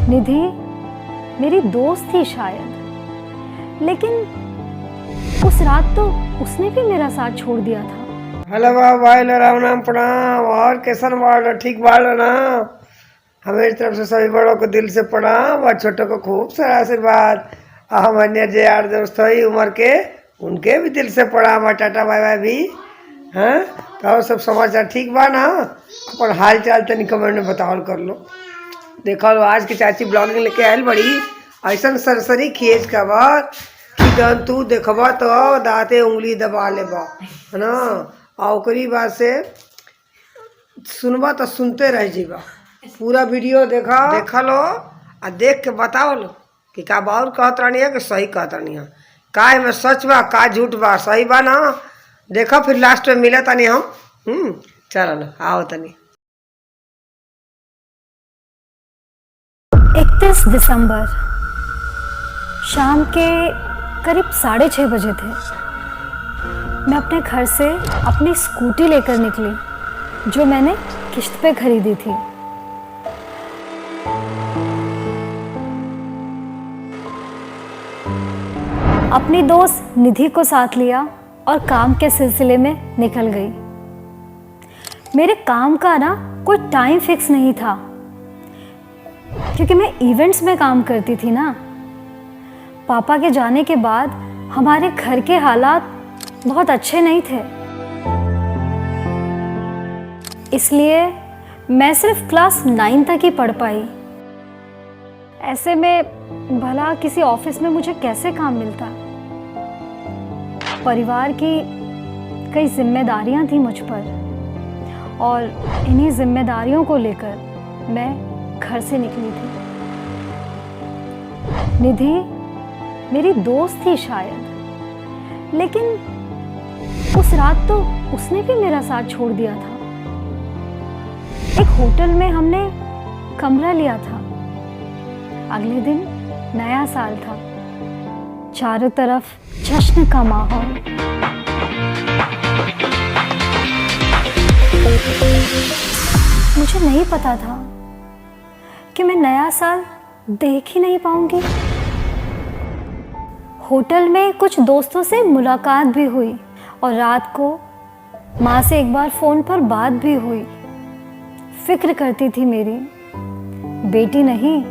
निधि मेरी दोस्त थी शायद, लेकिन उस रात तो उसने भी मेरा साथ छोड़ दिया था। हेलो भाई, राम नाम प्रणाम। और कैसन बाल ठीक बाल ना? हमारी तरफ से सभी बड़ों को दिल से प्रणाम और छोटों को खूब सारा आशीर्वाद। हम अन्य जो यार दोस्त हुई उम्र के, उनके भी दिल से प्रणाम और टाटा बाय बाय भी। हाँ, तो और सब समाचार ठीक बा ना? अपन हाल चाल तनी कमेंट में बताओ कर लो। देखो लो, आज की चाची ब्लॉगिंग लेके आयल बड़ी ऐसा सरसरी खींच खबर कि जन तू देखबा तो दाते उंगली दबा लेबा, है ना? और ओकरी बात से सुनबा तो सुनते रह जीबा। पूरा वीडियो देखा लो और देख के बताओ लो कि का बाउर कहत रहनी है कि सही कहत रहनी है, का में सच बा का झूठ बा, सही बा ना? देखो फिर लास्ट में मिला तनी हम। चलो आओ तनी। 31 दिसंबर शाम के करीब 6:30 बजे थे। मैं अपने घर से अपनी स्कूटी लेकर निकली जो मैंने किश्त पे खरीदी थी। अपनी दोस्त निधि को साथ लिया और काम के सिलसिले में निकल गई। मेरे काम का ना कोई टाइम फिक्स नहीं था क्योंकि मैं इवेंट्स में काम करती थी ना। पापा के जाने के बाद हमारे घर के हालात बहुत अच्छे नहीं थे, इसलिए मैं सिर्फ क्लास 9 तक ही पढ़ पाई। ऐसे में भला किसी ऑफिस में मुझे कैसे काम मिलता? परिवार की कई जिम्मेदारियां थी मुझ पर और इन्हीं जिम्मेदारियों को लेकर मैं घर से निकली थी। निधि मेरी दोस्त थी शायद, लेकिन उस रात तो उसने भी मेरा साथ छोड़ दिया था। एक होटल में हमने कमरा लिया था। अगले दिन नया साल था, चारों तरफ जश्न का माहौल। मुझे नहीं पता था कि मैं नया साल देख ही नहीं पाऊंगी। होटल में कुछ दोस्तों से मुलाकात भी हुई और रात को माँ से एक बार फ़ोन पर बात भी हुई। फिक्र करती थी मेरी बेटी नहीं,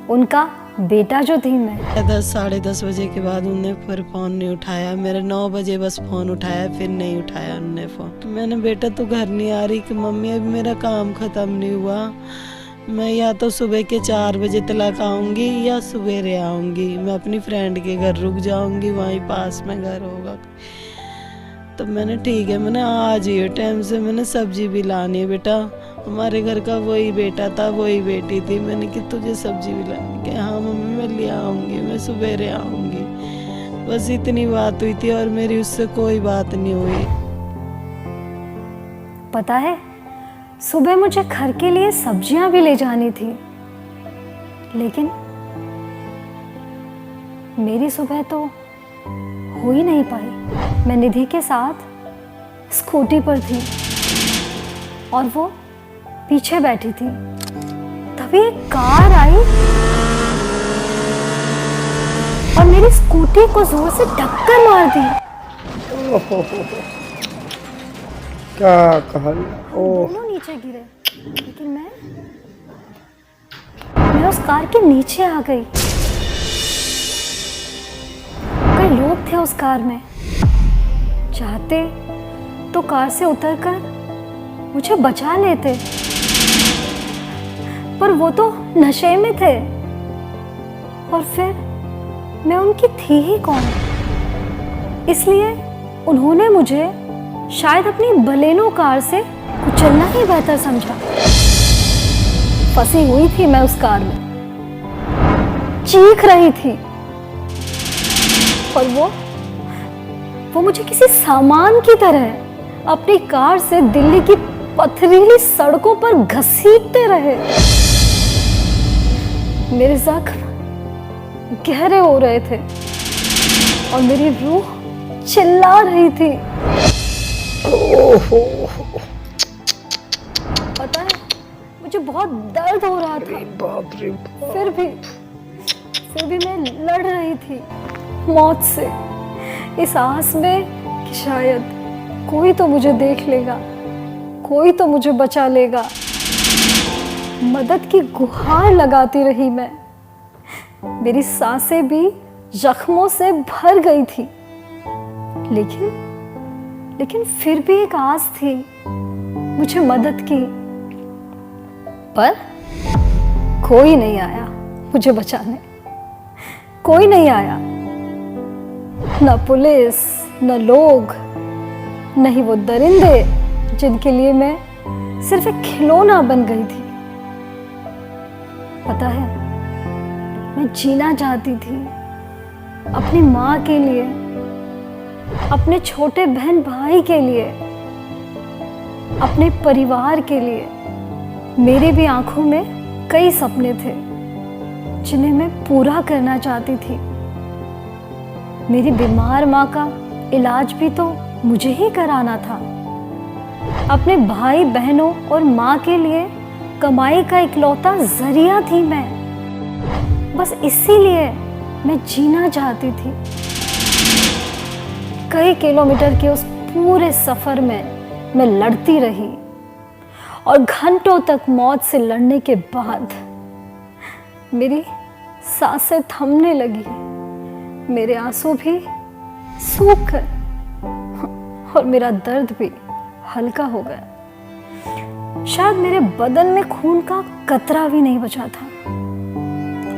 उनका बेटा जो थी मैं। 10-10:30 बजे के बाद उन्होंने फिर फ़ोन नहीं उठाया। मेरे 9 बजे बस फ़ोन उठाया, फिर नहीं उठाया उन्होंने फ़ोन। तो मैंने बेटा तो घर नहीं आ रही कि मम्मी अभी मेरा काम ख़त्म नहीं हुआ, मैं या तो सुबह के 4 बजे तक आऊँगी या सवेरे आऊँगी। मैं अपनी फ्रेंड के घर रुक जाऊँगी, वहीं पास में घर होगा। तो मैंने ठीक है, मैंने आज ही टाइम से मैंने सब्जी भी लानी है बेटा, हमारे घर का वही बेटा था वही बेटी थी। मैंने कि तुझे सब्जी भी लानी है? हाँ मम्मी मैं ले आऊँगी, मैं सवेरे आऊँगी। बस इतनी बात हुई थी और मेरी उससे कोई बात नहीं हुई। पता है, सुबह मुझे घर के लिए सब्जियां भी ले जानी थी, लेकिन मेरी सुबह तो हो ही नहीं पाई। मैं निधि के साथ स्कूटी पर थी और वो पीछे बैठी थी। तभी एक कार आई और मेरी स्कूटी को जोर से टक्कर मार दी। क्या कहा? दोनों नीचे गिरे, लेकिन मैं उस कार के नीचे आ गई। कई लोग थे उस कार में, चाहते तो कार से उतरकर मुझे बचा लेते, पर वो तो नशे में थे और फिर मैं उनकी थी ही कौन? इसलिए उन्होंने मुझे शायद अपनी बलेनो कार से कुचलना ही बेहतर समझा। फंसी हुई थी मैं उस कार में, चीख रही थी और वो मुझे किसी सामान की तरह अपनी कार से दिल्ली की पथरीली सड़कों पर घसीटते रहे। मेरे जख्म गहरे हो रहे थे और मेरी रूह चिल्ला रही थी। पता है मुझे बहुत दर्द हो रहा था। बाप रे बाप। फिर भी मैं लड़ रही थी मौत से, इस आस में कि शायद कोई तो मुझे देख लेगा, कोई तो मुझे बचा लेगा। मदद की गुहार लगाती रही मैं। मेरी सांसें भी जख्मों से भर गई थी, लेकिन फिर भी एक आस थी मुझे मदद की। पर कोई नहीं आया मुझे बचाने, कोई नहीं आया। न पुलिस, न लोग, न ही वो दरिंदे जिनके लिए मैं सिर्फ एक खिलौना बन गई थी। पता है, मैं जीना चाहती थी अपनी माँ के लिए, अपने छोटे बहन भाई के लिए, अपने परिवार के लिए। मेरे भी आंखों में कई सपने थे जिन्हें मैं पूरा करना चाहती थी। मेरी बीमार माँ का इलाज भी तो मुझे ही कराना था। अपने भाई बहनों और माँ के लिए कमाई का इकलौता जरिया थी मैं। बस इसीलिए मैं जीना चाहती थी। कई किलोमीटर के उस पूरे सफर में मैं लड़ती रही और घंटों तक मौत से लड़ने के बाद मेरी सांसें थमने लगी, मेरे आंसू भी सूख गए और मेरा दर्द भी हल्का हो गया। शायद मेरे बदन में खून का कतरा भी नहीं बचा था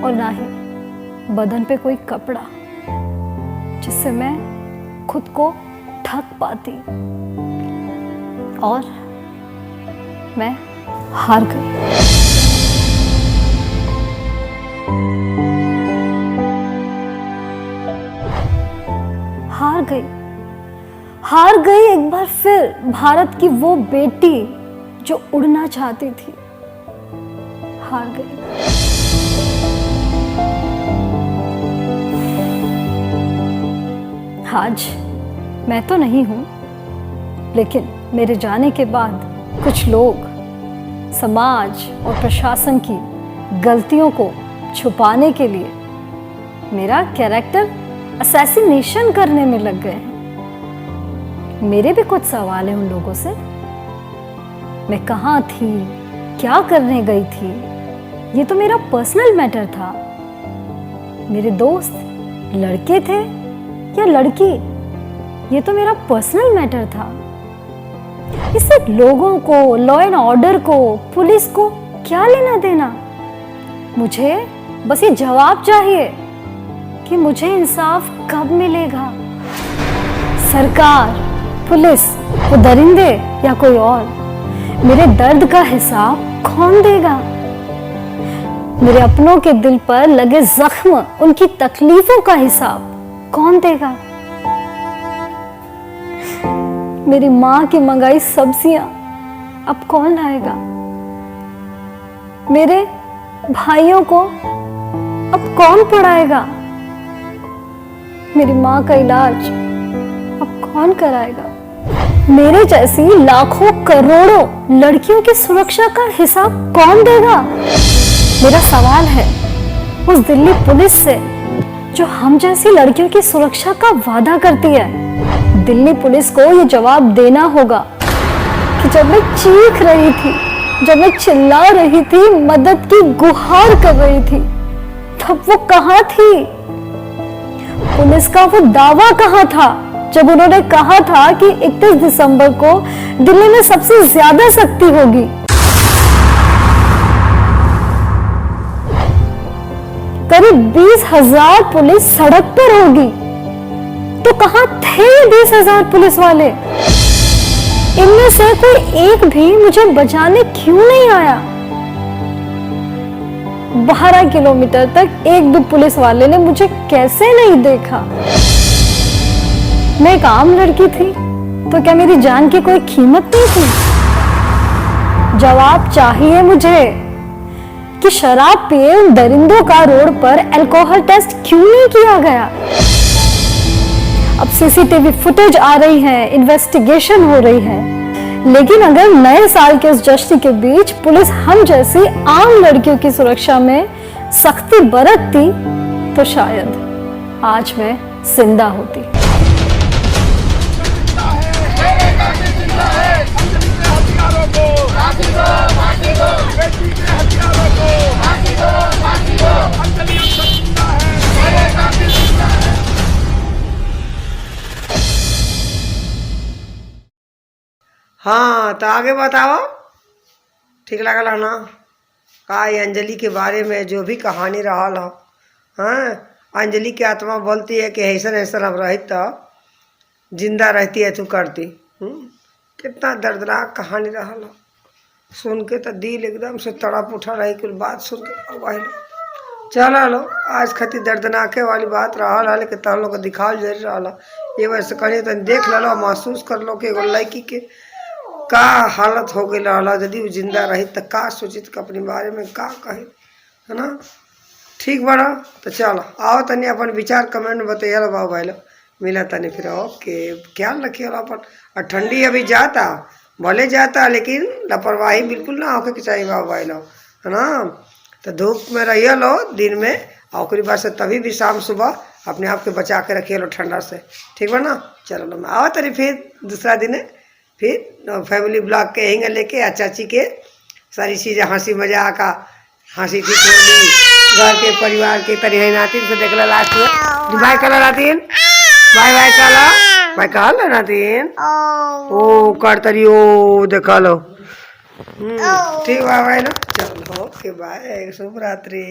और ना ही बदन पे कोई कपड़ा जिससे मैं खुद को ढक पाती। और मैं हार गई। हार गई एक बार फिर भारत की वो बेटी जो उड़ना चाहती थी। हार गई। आज मैं तो नहीं हूं, लेकिन मेरे जाने के बाद कुछ लोग समाज और प्रशासन की गलतियों को छुपाने के लिए मेरा कैरेक्टर असैसिनेशन करने में लग गए हैं। मेरे भी कुछ सवाल हैं उन लोगों से। मैं कहाँ थी, क्या करने गई थी, ये तो मेरा पर्सनल मैटर था। मेरे दोस्त लड़के थे या लड़की, ये तो मेरा पर्सनल मैटर था। इससे लोगों को, लॉ एंड ऑर्डर को, पुलिस को क्या लेना देना। मुझे बस ये जवाब चाहिए कि मुझे इंसाफ कब मिलेगा। सरकार, पुलिस, वो दरिंदे या कोई और, मेरे दर्द का हिसाब कौन देगा। मेरे अपनों के दिल पर लगे जख्म, उनकी तकलीफों का हिसाब कौन देगा। मेरी माँ की मंगाई सब्जियां अब कौन लाएगा। मेरे भाइयों को अब कौन पढ़ाएगा। मेरी माँ का इलाज अब कौन कराएगा। मेरे जैसी लाखों करोड़ों लड़कियों की सुरक्षा का हिसाब कौन देगा। मेरा सवाल है उस दिल्ली पुलिस से जो हम जैसी लड़कियों की सुरक्षा का वादा करती है। दिल्ली पुलिस को ये जवाब देना होगा कि जब मैं चीख रही थी, जब मैं चिल्ला रही थी, मदद की गुहार कर रही थी, तब वो कहाँ थी। पुलिस का वो दावा कहाँ था जब उन्होंने कहा था कि 31 दिसंबर को दिल्ली में सबसे ज्यादा सख्ती होगी। करीब 20,000 पुलिस सड़क पर होगी, तो कहां थे 20,000 पुलिस वाले। इनमें से कोई एक भी मुझे बचाने क्यों नहीं आया। 12 किलोमीटर तक एक भी पुलिस वाले ने मुझे कैसे नहीं देखा। मैं एक आम लड़की थी, तो क्या मेरी जान की कोई कीमत नहीं थी। जवाब चाहिए मुझे कि शराब पिए उन दरिंदों का रोड पर अल्कोहल टेस्ट क्यों नहीं किया गया। अब सीसीटीवी फुटेज आ रही है, इन्वेस्टिगेशन हो रही है, लेकिन अगर नए साल के इस जश्न के बीच पुलिस हम जैसी आम लड़कियों की सुरक्षा में सख्ती बरतती तो शायद आज मैं जिंदा होती। हाँ तो आगे बताओ, ठीक लगल है ना? का ये अंजलि के बारे में जो भी कहानी रहा हो, हाँ, अंजलि की आत्मा बोलती है कि ऐसा ऐसा हम रहित तो जिंदा रहती है तू करती। कितना दर्दनाक कहानी रहा हो, सुन के तो दिल एकदम से तड़प उठा रही कुल बात सुन के। वही चलो लो, आज खती दर्दनाके वाली बात रहा, लेकिन तुम लोग को दिखाओ जरूर रहा। ये वैसे कहीं तो देख लो, महसूस कर लो कि एगो लड़की के का हालत हो गई रहा, यदि वो जिंदा रही तो का सोचित के अपने बारे में का कहे, है ना? ठीक बड़ा, तो चलो आओ तनी अपन विचार कमेंट में बताइए बाबू भाई लोग, मिला तनी फिर। ओके, ख्याल रखिए अपन। और ठंडी अभी जाता, भले जाता, लेकिन लापरवाही बिल्कुल ना होके के चाहिए बाबू भाई लोग, है ना? तो धूप में रहिए लो दिन में, और ओकरी बाद से तभी भी शाम सुबह अपने आप के बचा के रखिए लो ठंडा से, ठीक बा ना? चलो लो, मैं आओ तनी फिर दूसरा दिन फिर फैमिली ब्लॉग के हिंग लेके आ चाची के सारी चीज़ें हंसी मजाक का हंसी ठिठोली घर के परिवार के तरी है नातिन से देख लो लास्ट में। बाय कलो नातिन, बाय बाय कलो, बाय कह लो नातिन। ओ कर तरी ओ देखा लो। ठीक बा भाई ना, चलो ओके बाय, शुभ रात्रि।